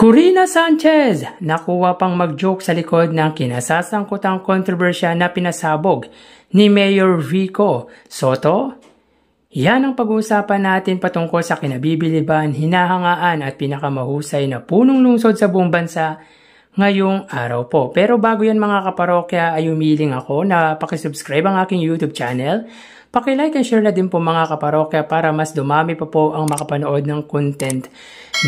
Corina Sanchez, nakuha pang mag-joke sa likod ng kinasasangkutang kontrobersya na pinasabog ni Mayor Vico Soto. Yan ang pag-uusapan natin patungkol sa kinabibiliban, hinahangaan at pinakamahusay na punong lungsod sa buong bansa ngayong araw po. Pero bago yan mga kaparokya ay umiling ako na pakisubscribe ang aking YouTube channel. Pakilike and share na din po mga kaparokya para mas dumami pa po ang makapanood ng content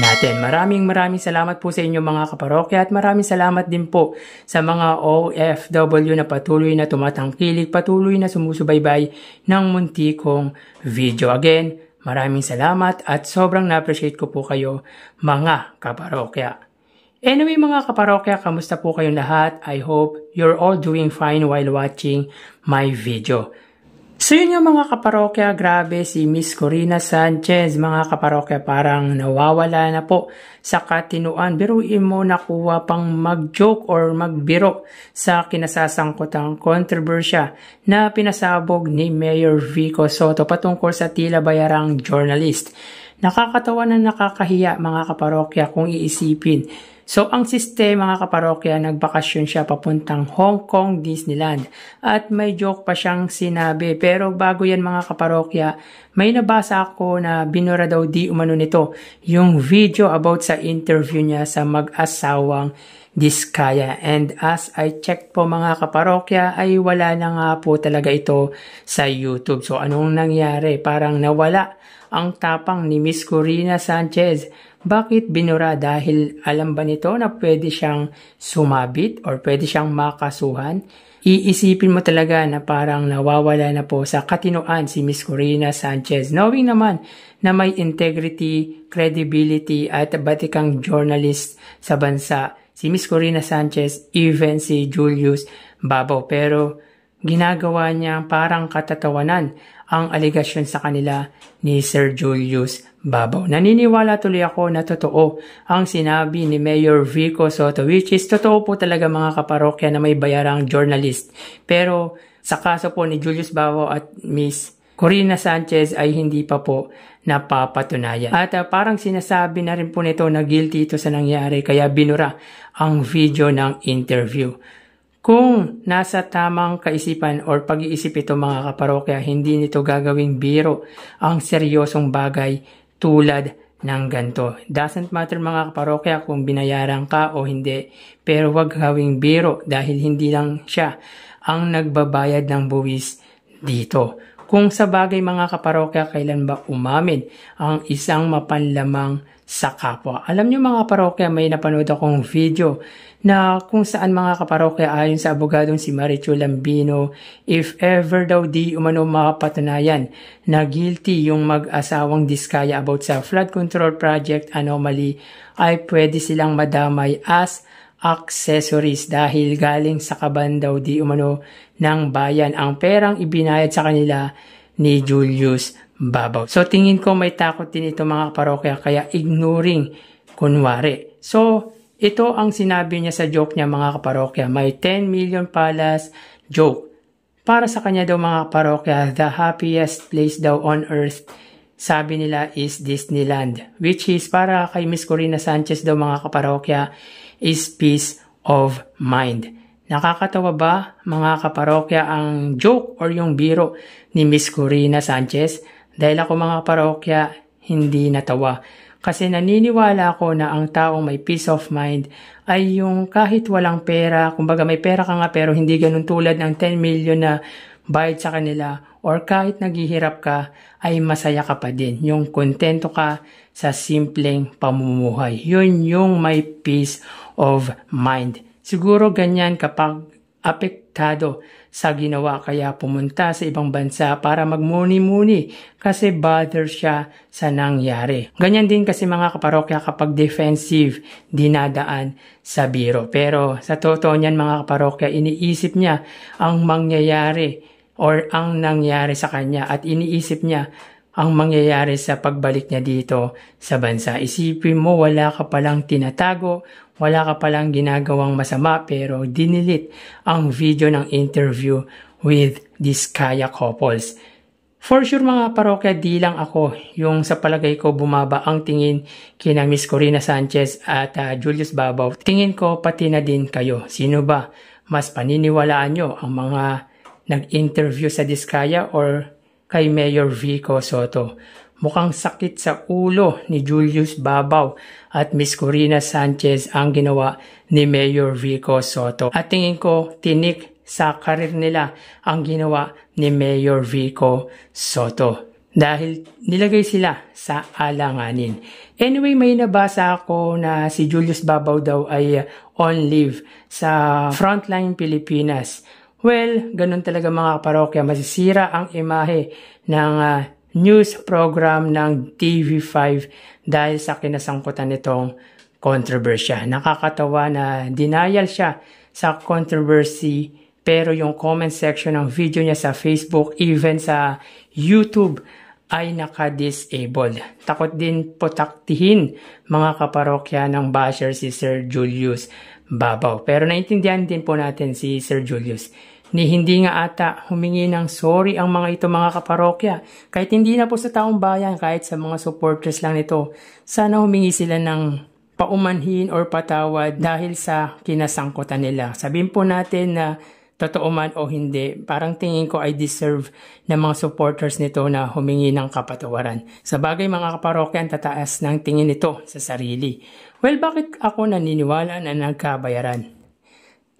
natin. Maraming salamat po sa inyo mga kaparokya at maraming salamat din po sa mga OFW na patuloy na tumatangkilik, patuloy na sumusubaybay ng munti kong video. Again, maraming salamat at sobrang na-appreciate ko po kayo mga kaparokya. Anyway mga kaparokya, kamusta po kayong lahat? I hope you're all doing fine while watching my video. So yun yung mga kaparokya, grabe si Miss Corina Sanchez mga kaparokya, parang nawawala na po sa katinuan. Biruin mo, nakuha pang mag-joke or magbiro sa kinasasangkutang kontrobersya na pinasabog ni Mayor Vico Soto patungkol sa tila bayarang journalist. Nakakatawa na nakakahiya mga kaparokya kung iisipin. So, ang sistema mga kaparokya, nagbakasyon siya papuntang Hong Kong Disneyland at may joke pa siyang sinabi. Pero bago yan mga kaparokya, may nabasa ako na binura daw di umano nito yung video about sa interview niya sa mag-asawang Diskaya. And as I checked po mga kaparokya, ay wala na nga po talaga ito sa YouTube. So, anong nangyari? Parang nawala ang tapang ni Miss Corina Sanchez. Bakit binura? Dahil alam ba nito na pwede siyang sumabit or pwede siyang makasuhan? Iisipin mo talaga na parang nawawala na po sa katinuan si Miss Corina Sanchez. Knowing naman na may integrity, credibility at batikang journalist sa bansa si Miss Corina Sanchez, even si Julius Babaw. Pero ginagawa niya parang katatawanan ang aligasyon sa kanila ni Sir Julius Babaw. Naniniwala tuloy ako na totoo ang sinabi ni Mayor Vico Soto, which is totoo po talaga mga kaparokya na may bayarang journalist. Pero sa kaso po ni Julius Babaw at Miss Corina Sanchez ay hindi pa po napapatunayan. At parang sinasabi na rin po nito na guilty ito sa nangyari kaya binura ang video ng interview. Kung nasa tamang kaisipan or pag-iisip ito mga kaparokya, hindi nito gagawing biro ang seryosong bagay tulad ng ganito. Doesn't matter mga kaparokya kung binayaran ka o hindi, pero wag gawing biro dahil hindi lang siya ang nagbabayad ng buwis dito. Kung sa bagay mga kaparokya, kailan ba umamin ang isang mapanlamang sa kapwa? Alam nyo mga kaparokya, may napanood akong video na kung saan mga kaparokya ayon sa abogadong si Marichu Lambino, if ever daw di umano makapatunayan na guilty yung mag-asawang Diskaya about sa flood control project anomaly, ay pwede silang madamay as accessories dahil galing sa kaban daw di umano ng bayan ang perang ibinayad sa kanila ni Julius Babaw. So tingin ko may takot din ito mga kaparokya kaya ignoring kunwari. So ito ang sinabi niya sa joke niya mga kaparokya. May 10 million palas joke. Para sa kanya daw mga kaparokya, the happiest place daw on earth, sabi nila is Disneyland. Which is para kay Miss Corina Sanchez daw mga kaparokya is peace of mind. Nakakatawa ba mga kaparokya ang joke or yung biro ni Miss Corina Sanchez? Dahil ako mga kaparokya hindi natawa. Kasi naniniwala ako na ang taong may peace of mind ay yung kahit walang pera, kumbaga may pera ka nga pero hindi ganun tulad ng 10 million na bayad sa kanila or kahit naghihirap ka ay masaya ka pa din. Yung kontento ka sa simpleng pamumuhay. Yun yung may peace of mind. Siguro ganyan kapag apektado sa ginawa kaya pumunta sa ibang bansa para magmuni-muni kasi bother siya sa nangyari. Ganyan din kasi mga kaparokya kapag defensive dinadaan sa biro. Pero sa totoo niyan mga kaparokya, iniisip niya ang mangyayari or ang nangyari sa kanya at iniisip niya ang mangyayari sa pagbalik niya dito sa bansa. Isipin mo wala ka palang tinatago, wala ka palang ginagawang masama pero dinilit ang video ng interview with Diskaya couples. For sure mga parokya, di lang ako yung sa palagay ko bumaba ang tingin kina Miss Corina Sanchez at Julius Babaw. Tingin ko pati na din kayo. Sino ba mas paniniwalaan nyo, ang mga nag-interview sa Diskaya or kay Mayor Vico Soto? Mukhang sakit sa ulo ni Julius Babaw at Miss Corina Sanchez ang ginawa ni Mayor Vico Soto. At tingin ko tinik sa karir nila ang ginawa ni Mayor Vico Soto dahil nilagay sila sa alanganin. Anyway, may nabasa ako na si Julius Babaw daw ay on leave sa Frontline Pilipinas. Well, ganun talaga mga parokya, masisira ang imahe ng news program ng TV5 dahil sa kinasangkutan nitong kontrobersya. Nakakatawa na denial siya sa controversy, pero yung comment section ng video niya sa Facebook, even sa YouTube, ay naka-disable. Takot din putaktihin mga kaparokya ng basher si Sir Julius Babaw. Pero naintindihan din po natin si Sir Julius. Hindi nga ata humingi ng sorry ang mga ito mga kaparokya. Kahit hindi na po sa taong bayan, kahit sa mga supporters lang nito, sana humingi sila ng paumanhin or patawad dahil sa kinasangkutan nila. Sabihin po natin na totoo man o hindi, parang tingin ko ay deserve ng mga supporters nito na humingi ng kapatawaran. Sa bagay mga kaparokya, ang tataas ng tingin nito sa sarili. Well, bakit ako naniniwala na nagkabayaran?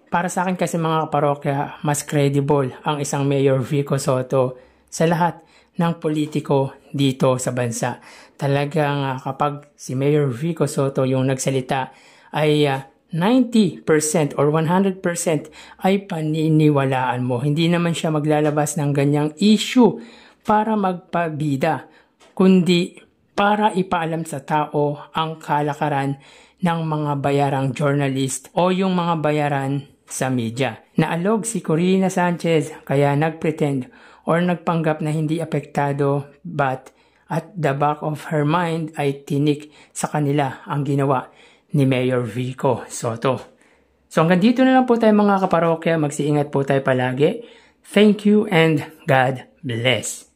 Para sa akin kasi mga kaparokya, mas credible ang isang Mayor Vico Soto sa lahat ng politiko dito sa bansa. Talagang kapag si Mayor Vico Soto yung nagsalita ay 90% or 100% ay paniniwalaan mo. Hindi naman siya maglalabas ng ganyang issue para magpabida, kundi para ipaalam sa tao ang kalakaran ng mga bayarang journalist o yung mga bayaran sa media. Naalog si Corina Sanchez kaya nagpretend or nagpanggap na hindi apektado, but at the back of her mind ay tinik sa kanila ang ginawa ni Mayor Vico Soto. So hanggang dito na lang po tayo mga kaparokya. Magsiingat po tayo palagi. Thank you and God bless.